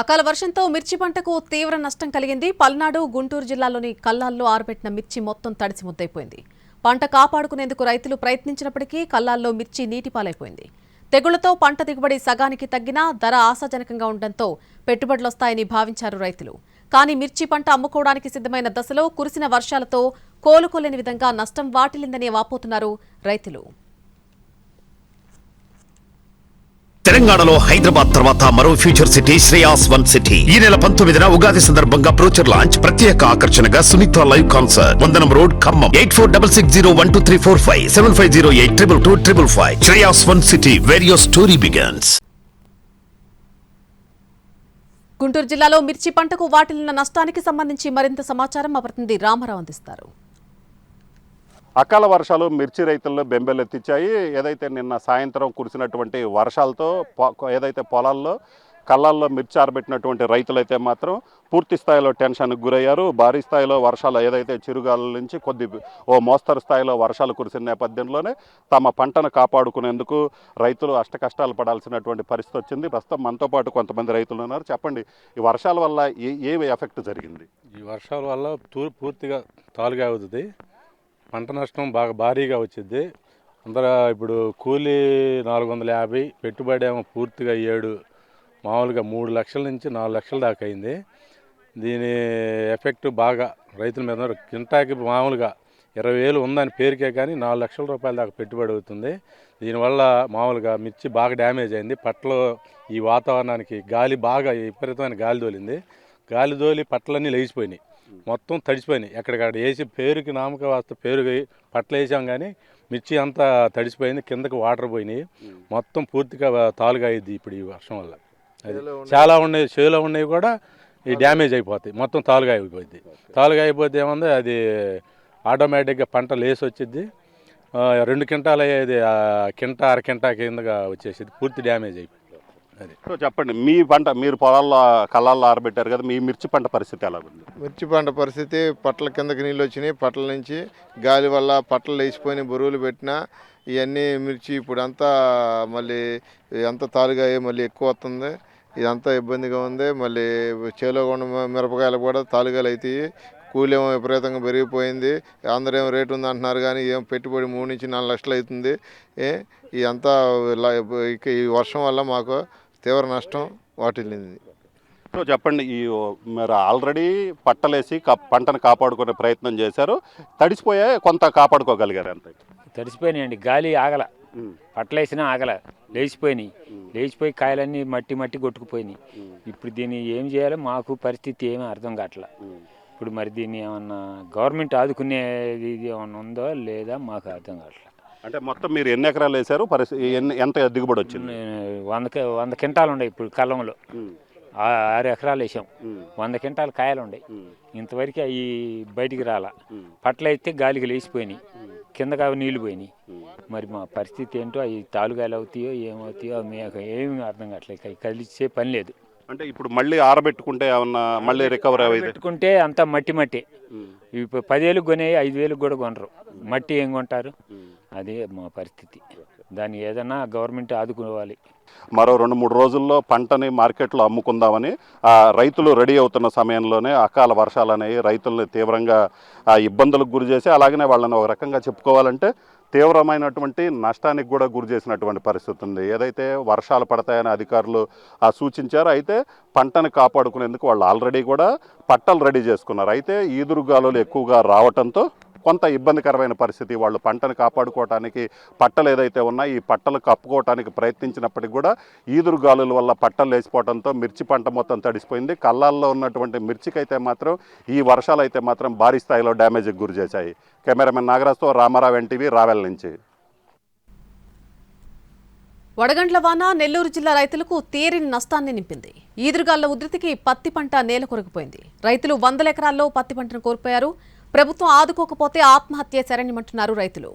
అకాల వర్షంతో మిర్చి పంటకు తీవ్ర నష్టం కలిగింది. పల్నాడు, గుంటూరు జిల్లాలోని కల్లాల్లో ఆరబెట్టిన మిర్చి మొత్తం తడిసి ముద్దైపోయింది. పంట కాపాడుకునేందుకు రైతులు ప్రయత్నించినప్పటికీ కల్లాల్లో మిర్చి నీటిపాలైపోయింది. తెగుళ్లతో పంట దిగుబడి సగానికి తగ్గినా ధర ఆశాజనకంగా ఉండడంతో పెట్టుబడులొస్తాయని భావించారు రైతులు. కానీ మిర్చి పంట అమ్ముకోవడానికి సిద్ధమైన దశలో కురిసిన వర్షాలతో కోలుకోలేని విధంగా నష్టం వాటిల్లిందని వాపోతున్నారు రైతులు. తెలంగాణలో హైదరాబాద్ తర్వాత మరో future city Shreyas one city. ఈ నెల 19న ఉగాది సందర్భంగా బ్రోచర్ లాంచ్. ప్రత్యేక ఆకర్షణగా Sunitha live concert. Vandanam road, Khammam. 8466012345 7508222255. Shreyas one city, where your story begins. Guntur జిల్లాలో మిర్చి పంటకు వాటిల్లిన నష్టానికి సంబంధించి మరింత సమాచారం మా ప్రతినిధి రామారావు అందిస్తారు. అకాల వర్షాలు మిర్చి రైతుల్లో బెంబెలెత్తించాయి. ఏదైతే నిన్న సాయంత్రం కురిసినటువంటి వర్షాలతో ఏదైతే పొలాల్లో కళ్ళల్లో మిర్చి ఆరబెట్టినటువంటి రైతులైతే మాత్రం పూర్తి స్థాయిలో టెన్షన్కి గురయ్యారు. భారీ స్థాయిలో వర్షాలు ఏదైతే చిరుగాల నుంచి ఓ మోస్తరు స్థాయిలో వర్షాలు కురిసిన నేపథ్యంలోనే తమ పంటను కాపాడుకునేందుకు రైతులు అష్టకష్టాలు పడాల్సినటువంటి పరిస్థితి వచ్చింది. ప్రస్తుతం మనతో పాటు కొంతమంది రైతులు ఉన్నారు. చెప్పండి, ఈ వర్షాల వల్ల ఏమి ఎఫెక్ట్ జరిగింది? ఈ వర్షాల వల్ల పూర్తిగా తాలుగా అవుతుంది. పంట నష్టం బాగా భారీగా వచ్చింది. అందరూ ఇప్పుడు కూలీ 450, పెట్టుబడి ఏమో పూర్తిగా 7, మామూలుగా 3 లక్షల నుంచి 4 లక్షల దాకా అయింది. దీని ఎఫెక్ట్ బాగా రైతుల మీద. కింటాకి మామూలుగా 20,000 ఉందని పేరుకే కానీ 4 లక్షల రూపాయల దాకా పెట్టుబడి అవుతుంది. దీనివల్ల మామూలుగా మిర్చి బాగా డ్యామేజ్ అయింది. పట్టలో ఈ వాతావరణానికి గాలి బాగా విపరీతమైన గాలి తోలింది. గాలి తోలి పట్టలన్నీ లేచిపోయినాయి, మొత్తం తడిసిపోయినాయి. ఎక్కడికక్కడ వేసి పేరుకి నామక వాస్త పేరుకి పట్టలు వేసాం కానీ మిర్చి అంతా తడిసిపోయింది. కిందకి వాటర్ పోయినాయి, మొత్తం పూర్తిగా తాలుగా అయింది ఇప్పుడు ఈ వర్షం వల్ల. అది చాలా ఉన్నాయి, చేలో ఉన్నవి కూడా ఈ డ్యామేజ్ అయిపోతాయి, మొత్తం తాలుగా అయిపోయింది. తాలుగా అయిపోతే ఏముంది, అది ఆటోమేటిక్గా పంట లేసి వచ్చింది. 2 క్వింటాలు అయ్యేది కింటా అరకింటా కిందగా వచ్చేసింది, పూర్తి డ్యామేజ్ అయిపోయింది. అది. సో చెప్పండి, మీ పంట మీరు పొలాల్లో కళ్ళల్లో ఆరబెట్టారు కదా, మీ మిర్చి పంట పరిస్థితి ఎలా ఉంది? మిర్చి పంట పరిస్థితి పట్ల కిందకి నీళ్ళు వచ్చినాయి. పట్ల నుంచి గాలి వల్ల పట్టలు లేచిపోయినాయి, బరువులు పెట్టినా ఇవన్నీ మిర్చి ఇప్పుడు అంతా మళ్ళీ అంత తాలుగా మళ్ళీ ఎక్కువ వస్తుంది. ఇదంతా ఇబ్బందిగా ఉంది. మళ్ళీ చేలో ఉన్న మిరపకాయలు కూడా తాలుగాలు అవుతాయి. కూలి ఏమో విపరీతంగా పెరిగిపోయింది. అందరూ ఏమో రేటు ఉంది అంటున్నారు కానీ ఏం పెట్టుబడి 3 నుంచి 4 లక్షలు అవుతుంది. ఇదంతా ఈ వర్షం వల్ల మాకు తీవ్ర నష్టం వాటిల్లింది. సో చెప్పండి, మీరు ఆల్రెడీ పట్టలేసి పంటను కాపాడుకునే ప్రయత్నం చేశారు, తడిసిపోయా కొంత కాపాడుకోగలిగారు? అంతే తడిసిపోయినాయండి, గాలి ఆగల, పట్టలేసినా ఆగల, లేచిపోయి కాయలన్నీ మట్టి కొట్టుకుపోయినాయి. ఇప్పుడు దీన్ని ఏం చేయాలో మాకు పరిస్థితి ఏమీ అర్థం కావట్లా. ఇప్పుడు మరి దీన్ని ఏమన్నా గవర్నమెంట్ ఆదుకునేది ఏమన్నా ఉందో లేదా మాకు అర్థం కావట్లా. అంటే మొత్తం మీరు ఎన్ని ఎకరాలు వేశారు, ఎంత దిగుబడి వచ్చింది? 100 క్వింటాలు ఉన్నాయి. ఇప్పుడు కళ్ళంలో 6 ఎకరాలు వేసాం, 100 క్వింటాలు కాయలు ఉన్నాయి. ఇంతవరకు అవి బయటికి రాలా. పట్లయితే గాలికి లేచిపోయినాయి, కిందగా నీళ్లు పోయినాయి. మరి మా పరిస్థితి ఏంటో, అవి తాలుగాయలు అవుతాయో ఏమవుతాయో మీకు ఏమి అర్థం కావట్లేదు. కలిసే పని లేదు. అంటే ఇప్పుడు మళ్ళీ ఆరబెట్టుకుంటే ఏమన్నా మళ్ళీ రికవర్ పెట్టుకుంటే అంతా మట్టి. ఇప్పుడు 10,000 కొనేవి 5,000 కూడా కొనరు. మట్టి ఏం కొంటారు? అదే మా పరిస్థితి. దాన్ని ఏదైనా గవర్నమెంట్ ఆదుకోవాలి. మరో 2-3 రోజుల్లో పంటని మార్కెట్లో అమ్ముకుందామని రైతులు రెడీ అవుతున్న సమయంలోనే అకాల వర్షాలు అనేవి రైతుల్ని తీవ్రంగా ఇబ్బందులకు గురి చేసి, అలాగనే వాళ్ళని ఒక రకంగా చెప్పుకోవాలంటే తీవ్రమైనటువంటి నష్టానికి కూడా గురి చేసినటువంటి పరిస్థితి ఉంది. ఏదైతే వర్షాలు పడతాయని అధికారులు సూచించారో, అయితే పంటను కాపాడుకునేందుకు వాళ్ళు ఆల్రెడీ కూడా పట్టలు రెడీ చేసుకున్నారు. అయితే ఈదురుగాలులు ఎక్కువగా రావడంతో కొంత ఇబ్బందికరమైన పరిస్థితి. వాళ్ళు పంటను కాపాడుకోవడానికి పట్టలు ఏదైతే ఉన్నాయో ఈ పట్టలు కప్పుకోవడానికి ప్రయత్నించినప్పటికీ కూడా ఈదురుగాలుల వల్ల పట్టలు లేచిపోవడంతో మిర్చి పంట మొత్తం తడిసిపోయింది. కళ్ళాల్లో ఉన్నటువంటి మిర్చికైతే మాత్రం ఈ వర్షాలు అయితే మాత్రం భారీ స్థాయిలో డ్యామేజ్కి గురి చేశాయి. కెమెరామెన్ నాగరాజ్తో రామారావు, ఎన్టీవీ, రావెల్ నుంచి. వడగండ్ల వాన నెల్లూరు జిల్లా రైతులకు తీరని నష్టాన్ని నింపింది. ఈదురుగాళ్ల ఉధృతికి పత్తి పంట నేల కొరిగిపోయింది. రైతులు 100 ఎకరాల్లో పత్తి పంటను కోల్పోయారు. ప్రభుత్వం ఆదుకోకపోతే ఆత్మహత్య శరణ్యమంటున్నారు రైతులు.